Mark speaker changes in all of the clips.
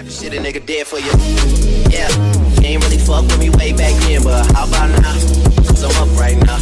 Speaker 1: Shit a nigga dead for you. Yeah, you ain't really fuck with me way back then, but how about now? Cause I'm up right now.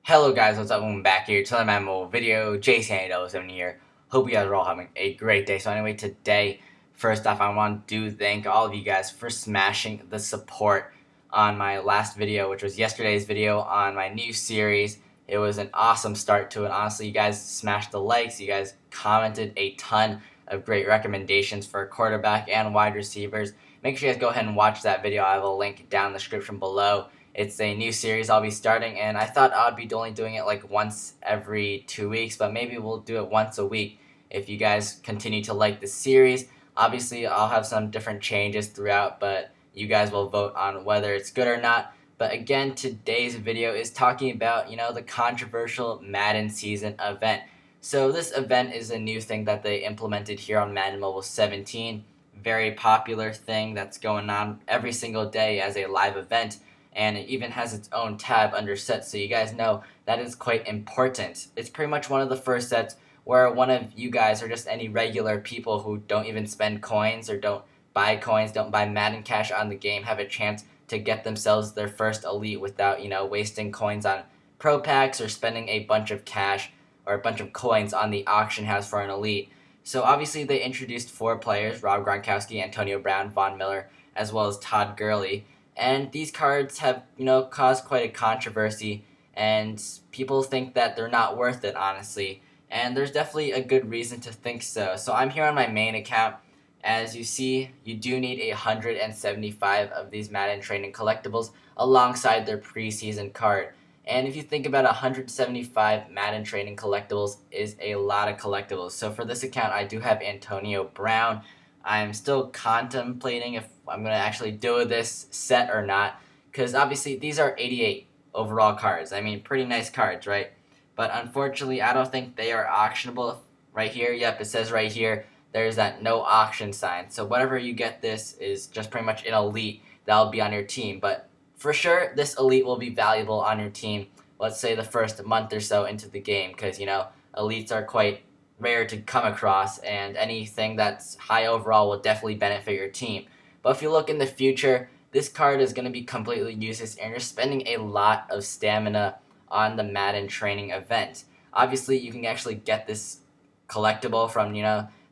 Speaker 2: Hello guys, what's up? Welcome back here to another Madden mobile video. JC7 here. Hope you guys are all having a great day. So anyway, today, first off, I want to thank all of you guys for smashing the support on my last video, which was yesterday's video on my new series. It was an awesome start to it. Honestly, you guys smashed the likes. You guys commented a ton of great recommendations for quarterback and wide receivers. Make sure you guys go ahead and watch that video. I have a link down in the description below. It's a new series I'll be starting, and I thought I'd be only doing it like once every 2 weeks, but maybe we'll do it once a week if you guys continue to like the series. Obviously, I'll have some different changes throughout, but you guys will vote on whether it's good or not. But again, today's video is talking about, the controversial Madden season event. So this event is a new thing that they implemented here on Madden Mobile 17. Very popular thing that's going on every single day as a live event. And it even has its own tab under sets, so you guys know that is quite important. It's pretty much one of the first sets where one of you guys, or just any regular people who don't even spend coins or don't buy coins, don't buy Madden Cash on the game, have a chance to get themselves their first elite without, wasting coins on pro packs or spending a bunch of cash or a bunch of coins on the auction house for an elite. So obviously they introduced 4 players, Rob Gronkowski, Antonio Brown, Von Miller, as well as Todd Gurley. And these cards have, caused quite a controversy, and people think that they're not worth it, honestly. And there's definitely a good reason to think so. So I'm here on my main account. As you see, you do need 175 of these Madden training collectibles alongside their preseason card. And if you think about 175 Madden training collectibles is a lot of collectibles. So for this account, I do have Antonio Brown. I'm still contemplating if I'm going to actually do this set or not, because obviously these are 88 overall cards. I mean, pretty nice cards, right? But unfortunately, I don't think they are auctionable right here. Yep, it says right here, there's that no auction sign. So whatever you get, this is just pretty much an elite that'll be on your team. But for sure, this elite will be valuable on your team, let's say the first month or so into the game, because, elites are quite rare to come across, and anything that's high overall will definitely benefit your team. But if you look in the future, this card is going to be completely useless, and you're spending a lot of stamina on the Madden training event. Obviously, you can actually get this collectible from,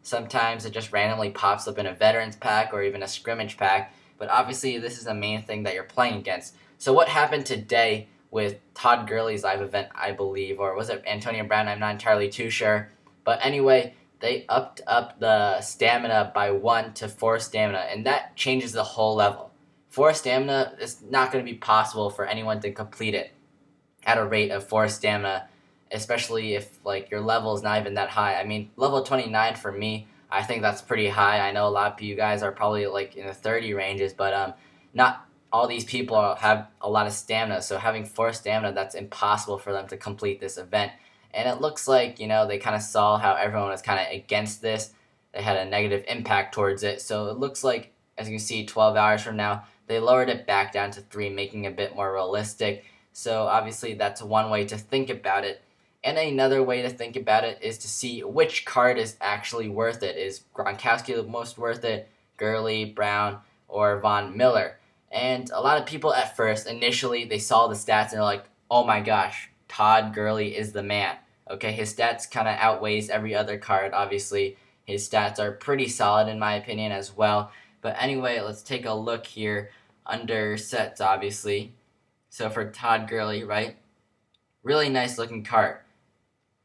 Speaker 2: sometimes it just randomly pops up in a veterans pack or even a scrimmage pack, but obviously this is the main thing that you're playing against. So what happened today with Todd Gurley's live event, I believe, or was it Antonio Brown? I'm not entirely too sure. But anyway, they upped up the stamina by 1 to 4 stamina, and that changes the whole level. 4 stamina is not going to be possible for anyone to complete it at a rate of 4 stamina, especially if your level is not even that high. I mean, level 29 for me, I think that's pretty high. I know a lot of you guys are probably in the 30 ranges, but not all these people have a lot of stamina, so having 4 stamina, that's impossible for them to complete this event. And it looks like, they kind of saw how everyone was kind of against this. They had a negative impact towards it. So it looks like, as you can see, 12 hours from now, they lowered it back down to 3, making it a bit more realistic. So obviously that's one way to think about it. And another way to think about it is to see which card is actually worth it. Is Gronkowski the most worth it, Gurley, Brown, or Von Miller? And a lot of people at first, initially, they saw the stats and they're like, oh my gosh, Todd Gurley is the man. Okay, his stats kind of outweighs every other card, obviously. His stats are pretty solid in my opinion as well. But anyway, let's take a look here under sets, obviously. So for Todd Gurley, right? Really nice looking card.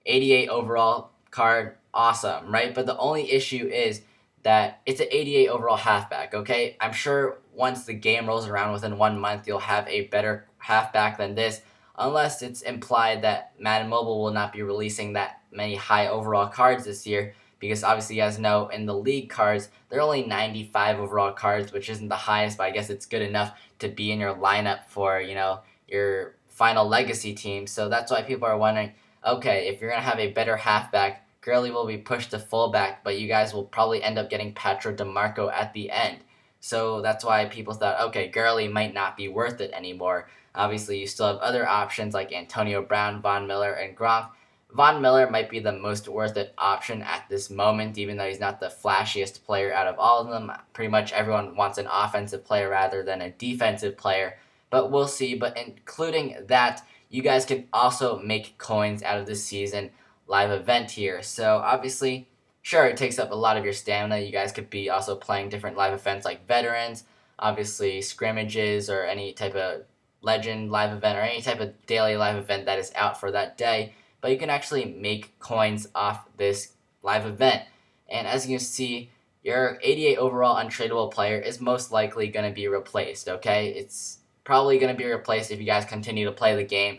Speaker 2: 88 overall card, awesome, right? But the only issue is that it's an 88 overall halfback, okay? I'm sure once the game rolls around within 1 month, you'll have a better halfback than this. Unless it's implied that Madden Mobile will not be releasing that many high overall cards this year, because obviously you guys know in the league cards, they're only 95 overall cards, which isn't the highest, but I guess it's good enough to be in your lineup for, your final legacy team. So that's why people are wondering, okay, if you're going to have a better halfback, Gurley will be pushed to fullback, but you guys will probably end up getting Patrick DeMarco at the end. So that's why people thought, okay, Gurley might not be worth it anymore. Obviously, you still have other options like Antonio Brown, Von Miller, and Gronk, Von Miller might be the most worth it option at this moment, even though he's not the flashiest player out of all of them. Pretty much everyone wants an offensive player rather than a defensive player, but we'll see. But including that, you guys can also make coins out of this season live event here. So obviously, sure, it takes up a lot of your stamina. You guys could be also playing different live events like veterans, obviously scrimmages, or any type of legend live event, or any type of daily live event that is out for that day. But you can actually make coins off this live event. And as you can see, your 88 overall untradeable player is most likely going to be replaced, okay? It's probably going to be replaced if you guys continue to play the game,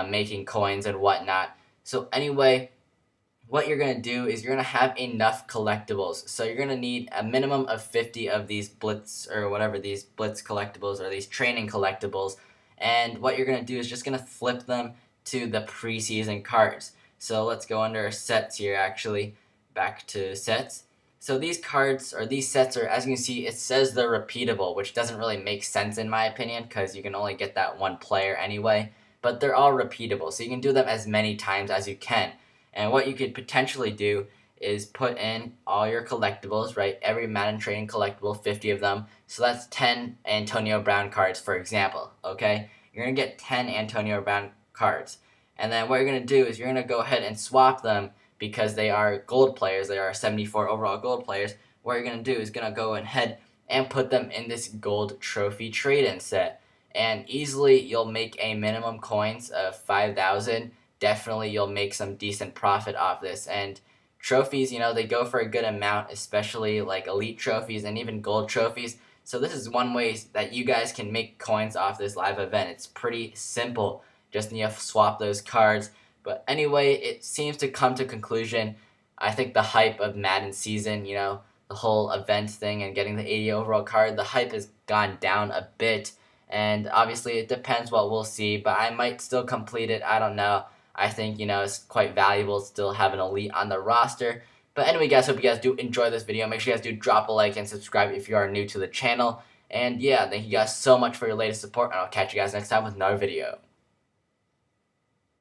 Speaker 2: making coins and whatnot. So anyway, what you're going to do is you're going to have enough collectibles. So you're going to need a minimum of 50 of these Blitz, or whatever, these Blitz collectibles, or these training collectibles. And what you're going to do is just going to flip them to the preseason cards. So let's go under sets here, actually, back to sets. So these cards, or these sets, are, as you can see, it says they're repeatable, which doesn't really make sense in my opinion, because you can only get that one player anyway. But they're all repeatable, so you can do them as many times as you can. And what you could potentially do is put in all your collectibles, right? Every Madden training collectible, 50 of them. So that's 10 Antonio Brown cards, for example, okay? You're going to get 10 Antonio Brown cards. And then what you're going to do is you're going to go ahead and swap them, because they are gold players. They are 74 overall gold players. What you're going to do is going to go ahead and put them in this gold trophy trade-in set. And easily you'll make a minimum coins of 5,000. Definitely you'll make some decent profit off this. And trophies, you know, they go for a good amount, especially like elite trophies and even gold trophies. So this is one way that you guys can make coins off this live event. It's pretty simple. Just need to swap those cards. But anyway, it seems to come to conclusion. I think the hype of Madden season, you know, the whole event thing and getting the 80 overall card, the hype has gone down a bit. And obviously it depends what we'll see, but I might still complete it. I don't know. I think, you know, it's quite valuable to still have an elite on the roster. But anyway, guys, hope you guys do enjoy this video. Make sure you guys do drop a like and subscribe if you are new to the channel. And yeah, thank you guys so much for your latest support, and I'll catch you guys next time with another video.